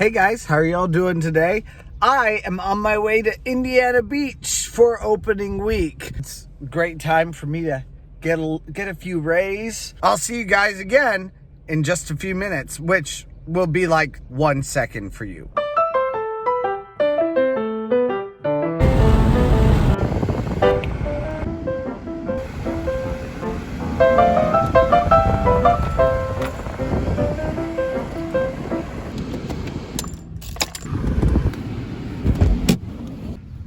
Hey guys, how are y'all doing today? I am on my way to Indiana Beach for opening week. It's a great time for me to get a few rays. I'll see you guys again in just a few minutes, which will be like 1 second for you.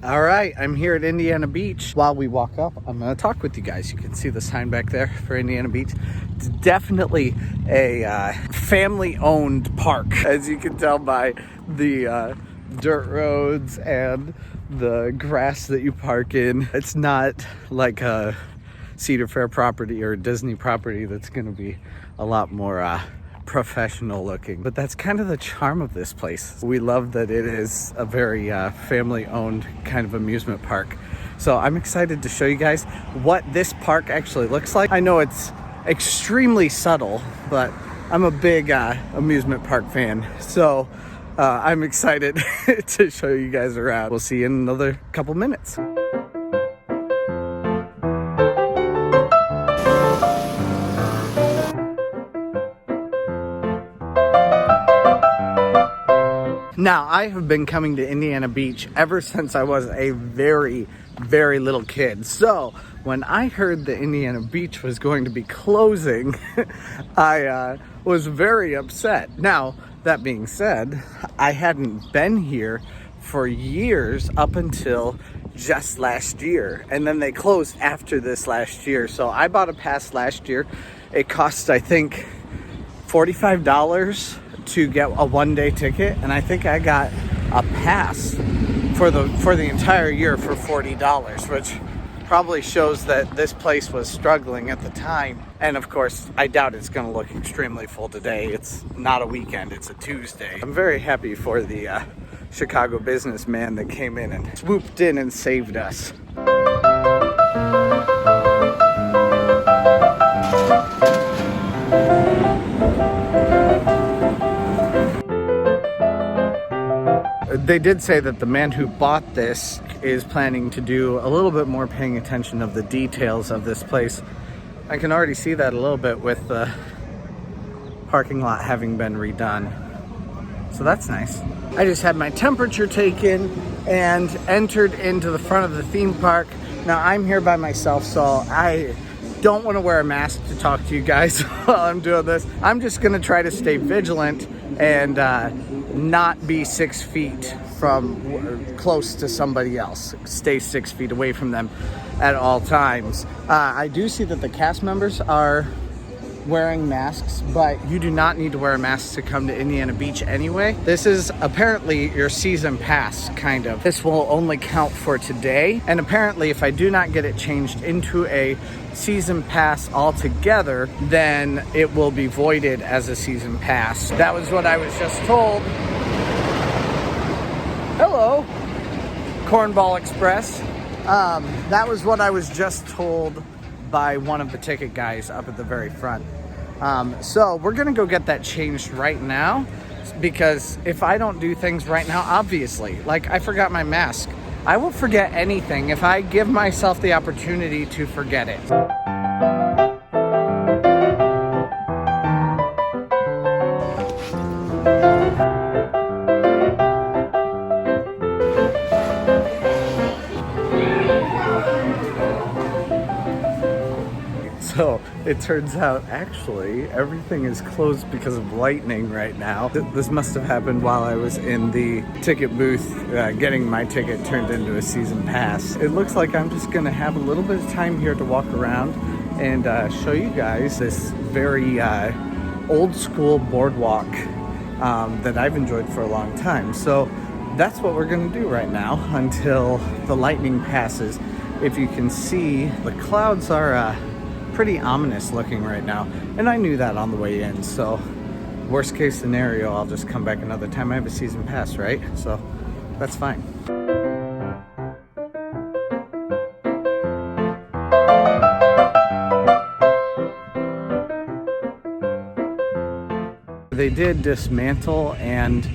All right, I'm here at Indiana Beach. While we walk up, I'm gonna talk with you guys. You can see the sign back there for Indiana Beach. It's definitely a family-owned park, as you can tell by the dirt roads and the grass that you park in. It's not like a Cedar Fair property or a Disney property that's gonna be a lot more professional looking, but that's kind of the charm of this place. We love that it is a very family owned kind of amusement park. So I'm excited to show you guys what this park actually looks like. I know it's extremely subtle, but I'm a big amusement park fan. So I'm excited to show you guys around. We'll see you in another couple minutes. Now, I have been coming to Indiana Beach ever since I was a very, very little kid. So when I heard that Indiana Beach was going to be closing, I was very upset. Now, that being said, I hadn't been here for years up until just last year. And then they closed after this last year. So I bought a pass last year. It cost, I think, $45 to get a one-day ticket, and I think I got a pass for the entire year for $40, which probably shows that this place was struggling at the time. And of course, I doubt it's going to look extremely full today. It's not a weekend, it's a Tuesday. I'm very happy for the Chicago businessman that came in and swooped in and saved us. They did say that the man who bought this is planning to do a little bit more paying attention of the details of this place. I can already see that a little bit with the parking lot having been redone. So that's nice. I just had my temperature taken and entered into the front of the theme park. Now I'm here by myself, so I don't want to wear a mask to talk to you guys while I'm doing this. I'm just gonna try to stay vigilant and not be 6 feet from close to somebody else. Stay 6 feet away from them at all times. I do see that the cast members are wearing masks, but you do not need to wear a mask to come to Indiana Beach anyway. This is apparently your season pass, kind of. This will only count for today, and apparently if I do not get it changed into a season pass altogether, then it will be voided as a season pass. That was what I was just told. Hello, Cornball Express. That was what I was just told by one of the ticket guys up at the very front. So we're gonna go get that changed right now, because if I don't do things right now, obviously, like I forgot my mask. I will forget anything if I give myself the opportunity to forget it. So it turns out actually everything is closed because of lightning right now. This must have happened while I was in the ticket booth getting my ticket turned into a season pass. It looks like I'm just gonna have a little bit of time here to walk around and show you guys this very old school boardwalk that I've enjoyed for a long time. So that's what we're gonna do right now until the lightning passes. If you can see, the clouds are pretty ominous looking right now, and I knew that on the way in, so worst case scenario, I'll just come back another time. I have a season pass, right? So that's fine. They did dismantle and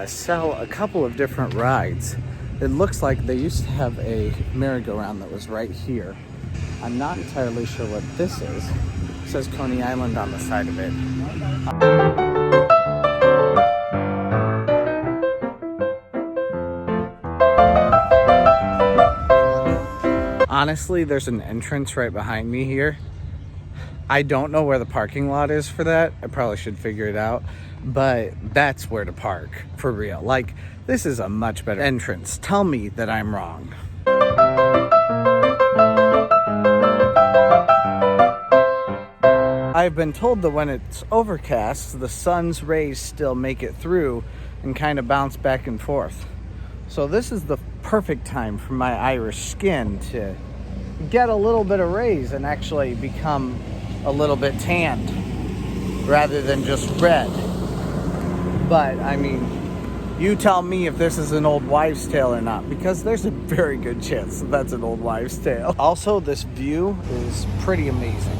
sell a couple of different rides. It looks like they used to have a merry-go-round that was right here. I'm not entirely sure what this is. It says Coney Island on the side of it. Honestly, there's an entrance right behind me here. I don't know where the parking lot is for that. I probably should figure it out, but that's where to park for real. Like, this is a much better entrance. Tell me that I'm wrong. I've been told that when it's overcast, the sun's rays still make it through and kind of bounce back and forth. So this is the perfect time for my Irish skin to get a little bit of rays and actually become a little bit tanned rather than just red. But I mean, you tell me if this is an old wives' tale or not, because there's a very good chance that that's an old wives' tale. Also, this view is pretty amazing.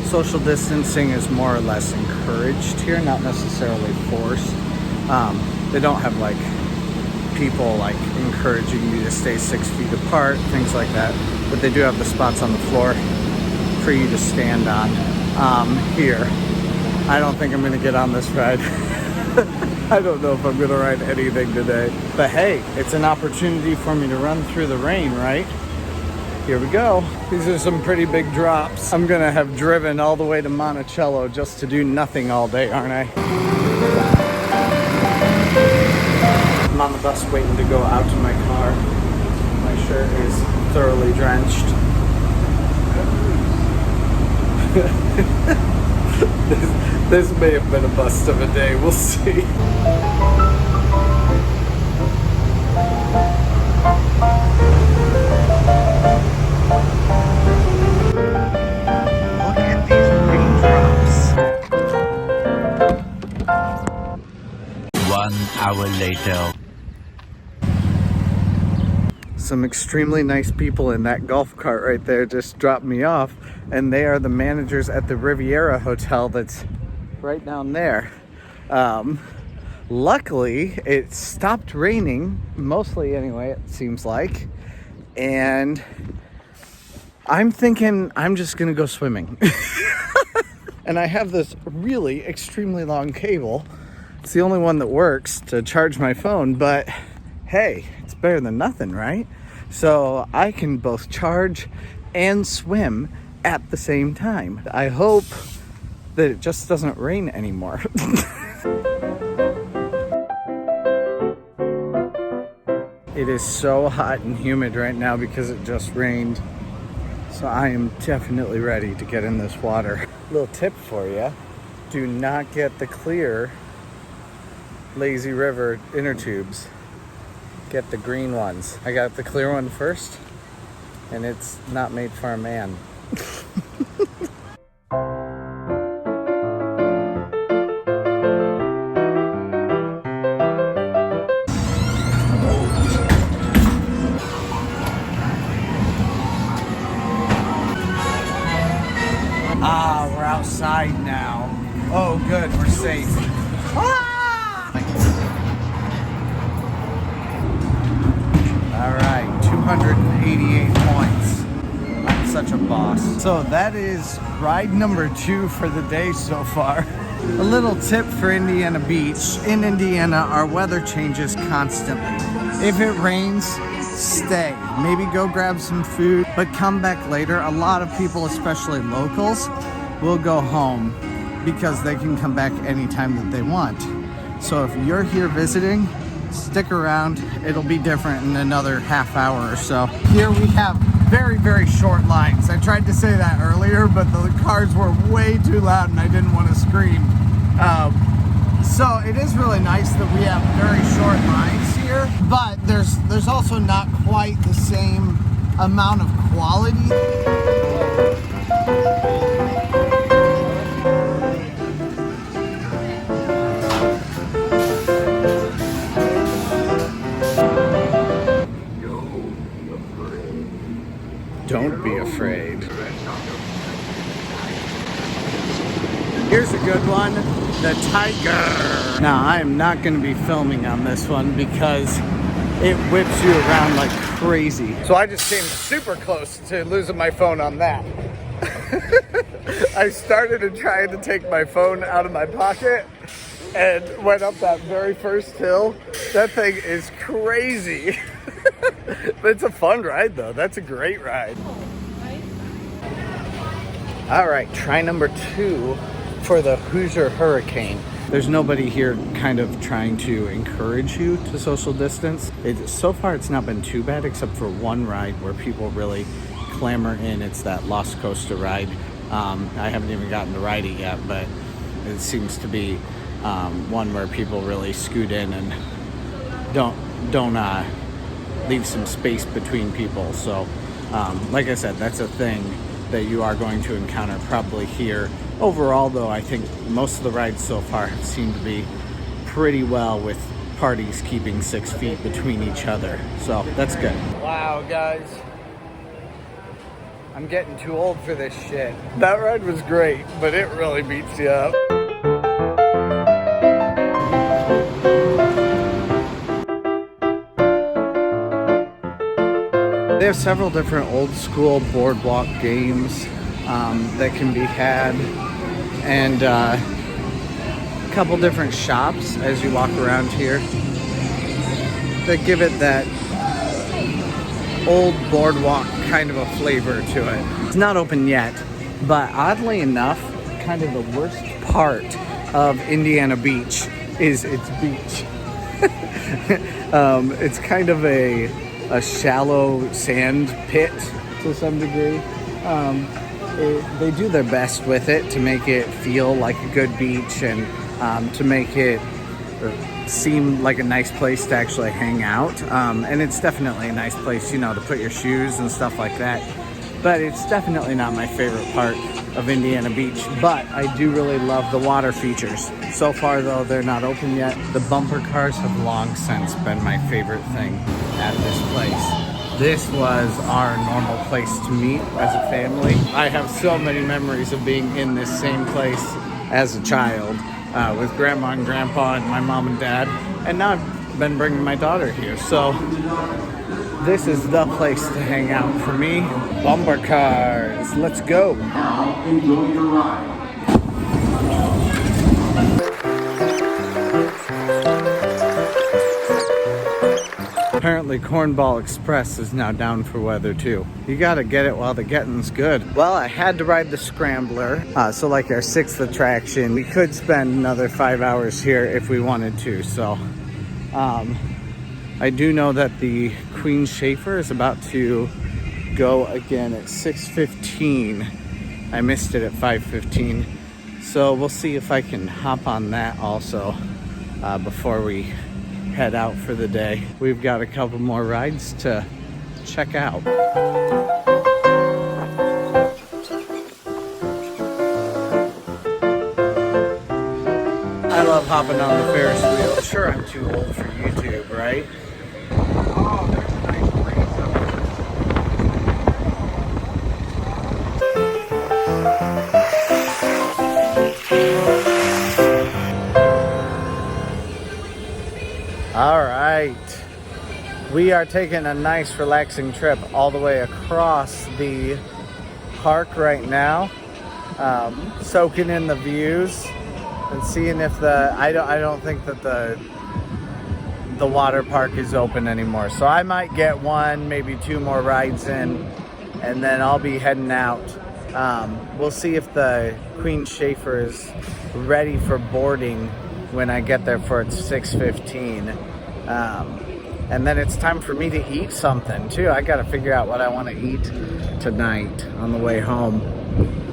Social distancing is more or less encouraged here, not necessarily forced. They don't have like people like encouraging you to stay 6 feet apart, things like that. But they do have the spots on the floor for you to stand on. Here, I don't think I'm gonna get on this ride. I don't know if I'm gonna ride anything today. But hey, it's an opportunity for me to run through the rain, right? Here we go. These are some pretty big drops. I'm gonna have driven all the way to Monticello just to do nothing all day, aren't I? I'm on the bus waiting to go out to my car. My shirt is thoroughly drenched. This may have been a bust of a day, we'll see. Look at these raindrops. 1 hour later. Some extremely nice people in that golf cart right there just dropped me off, and they are the managers at the Riviera Hotel that's right down there. Luckily, it stopped raining, mostly anyway, it seems like, and I'm thinking I'm just gonna go swimming. And I have this really extremely long cable. It's the only one that works to charge my phone, but hey, it's better than nothing, right? So I can both charge and swim at the same time. I hope that it just doesn't rain anymore. It is so hot and humid right now because it just rained. So I am definitely ready to get in this water. Little tip for you, do not get the clear Lazy River inner tubes. Get the green ones. I got the clear one first, and it's not made for a man. We're outside now. Oh, good, we're safe. All right, 288 points. I'm such a boss. So that is ride number 2 for the day so far. A little tip for Indiana Beach. In Indiana, our weather changes constantly. If it rains, stay. Maybe go grab some food, but come back later. A lot of people, especially locals, will go home because they can come back anytime that they want. So if you're here visiting, stick around. It'll be different in another half hour or so. Here we have very, very short lines. I tried to say that earlier, but the cars were way too loud and I didn't want to scream. So it is really nice that we have very short lines here, but there's also not quite the same amount of quality. Don't be afraid. Here's a good one, the Tiger. Now, I am not going to be filming on this one because it whips you around like crazy. So I just came super close to losing my phone on that. I started to try to take my phone out of my pocket and went up that very first hill. That thing is crazy. But it's a fun ride though. That's a great ride. All right, try number 2 for the Hoosier Hurricane. There's nobody here kind of trying to encourage you to social distance. So far, it's not been too bad except for one ride where people really clamor in. It's that Lost Coaster ride. I haven't even gotten to ride it yet, but it seems to be one where people really scoot in and don't leave some space between people. So like I said, that's a thing that you are going to encounter probably here. Overall though, I think most of the rides so far have seemed to be pretty well with parties keeping 6 feet between each other. So that's good. Wow, guys. I'm getting too old for this shit. That ride was great, but it really beats you up. They have several different old school boardwalk games that can be had, and a couple different shops as you walk around here that give it that old boardwalk kind of a flavor to it. It's not open yet, but oddly enough, kind of the worst part of Indiana Beach is its beach. It's kind of a shallow sand pit to some degree. They do their best with it to make it feel like a good beach and to make it seem like a nice place to actually hang out. And it's definitely a nice place, you know, to put your shoes and stuff like that. But it's definitely not my favorite part of Indiana Beach. But I do really love the water features. So far, though, they're not open yet. The bumper cars have long since been my favorite thing at this place. This was our normal place to meet as a family. I have so many memories of being in this same place as a child with grandma and grandpa and my mom and dad. And now I've been bringing my daughter here. So this is the place to hang out for me. Bumper cars, let's go. Now enjoy your ride. Apparently Cornball Express is now down for weather too. You gotta get it while the getting's good. Well, I had to ride the Scrambler. So like our 6th attraction, we could spend another 5 hours here if we wanted to. So I do know that the Queen Schaefer is about to go again at 6:15. I missed it at 5:15. So we'll see if I can hop on that also before we head out for the day. We've got a couple more rides to check out. I love hopping on the Ferris wheel. Sure, I'm too old for YouTube, right? Oh, there's a nice breeze up there. All right. We are taking a nice relaxing trip all the way across the park right now, soaking in the views and seeing if I don't think that the water park is open anymore. So I might get one, maybe 2 more rides in, and then I'll be heading out. We'll see if the Queen Schaefer is ready for boarding when I get there for its 6:15. And then it's time for me to eat something too. I gotta figure out what I want to eat tonight on the way home.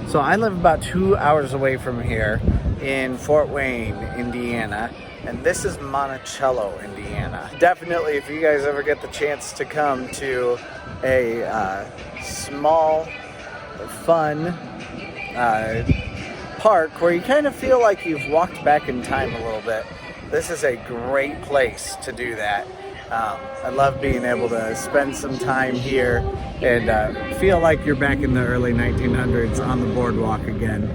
So I live about 2 hours away from here in Fort Wayne, Indiana, and this is Monticello, Indiana. Definitely, if you guys ever get the chance to come to a small, fun park where you kind of feel like you've walked back in time a little bit, this is a great place to do that. I love being able to spend some time here and feel like you're back in the early 1900s on the boardwalk again.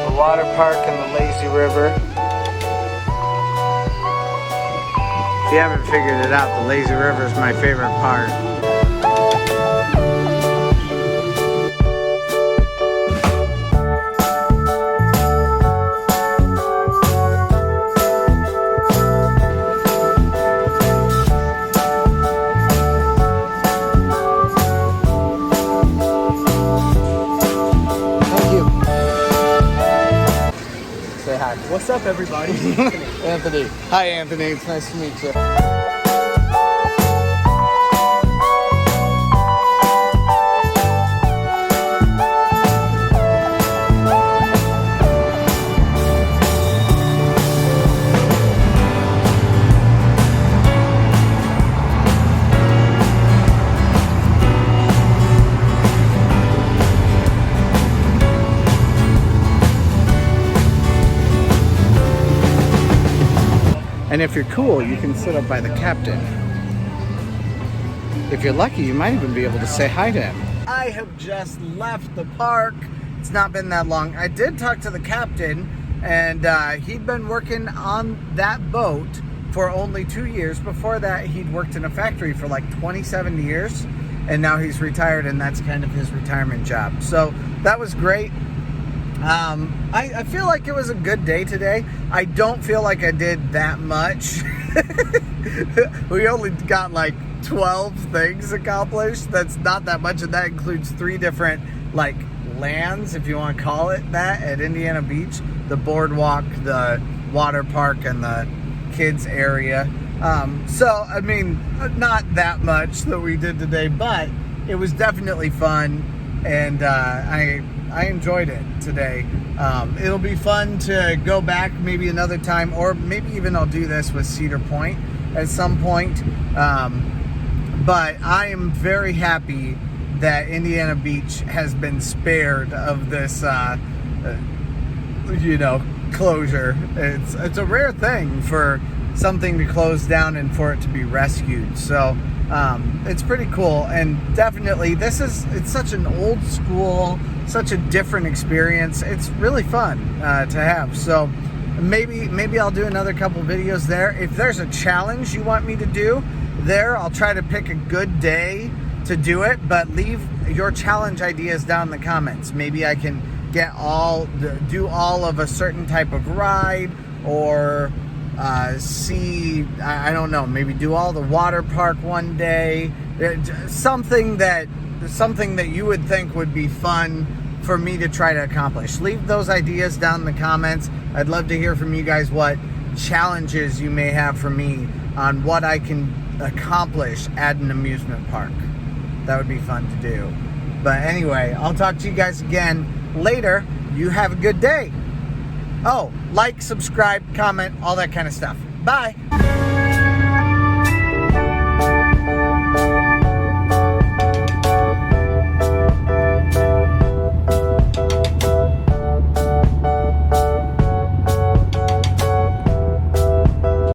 The water park and the lazy river. If you haven't figured it out, the lazy river is my favorite part. Thank you. Say hi. What's up, everybody? Anthony. Hi, Anthony. It's nice to meet you. And if you're cool, you can sit up by the captain. If you're lucky, you might even be able to say hi to him. I have just left the park. It's not been that long. I did talk to the captain, and he'd been working on that boat for only 2 years. Before that, he'd worked in a factory for like 27 years, and now he's retired, and that's kind of his retirement job. So that was great. I feel like it was a good day today. I don't feel like I did that much. We only got like 12 things accomplished. That's not that much, and that includes 3 different like lands, if you want to call it that, at Indiana Beach. The boardwalk, the water park, and the kids area. So, I mean, not that much that we did today, but it was definitely fun, and I enjoyed it today. It'll be fun to go back maybe another time, or maybe even I'll do this with Cedar Point at some point. But I am very happy that Indiana Beach has been spared of this, closure. It's a rare thing for something to close down and for it to be rescued. So it's pretty cool, and definitely it's such an old school, such a different experience. It's really fun to have. So maybe I'll do another couple videos there. If there's a challenge you want me to do there, I'll try to pick a good day to do it, but leave your challenge ideas down in the comments. Maybe I can do all of a certain type of ride, or I don't know, maybe do all the water park one day. Something that you would think would be fun for me to try to accomplish. Leave those ideas down in the comments. I'd love to hear from you guys what challenges you may have for me on what I can accomplish at an amusement park. That would be fun to do. But anyway, I'll talk to you guys again later. You have a good day. Oh, like, subscribe, comment, all that kind of stuff. Bye.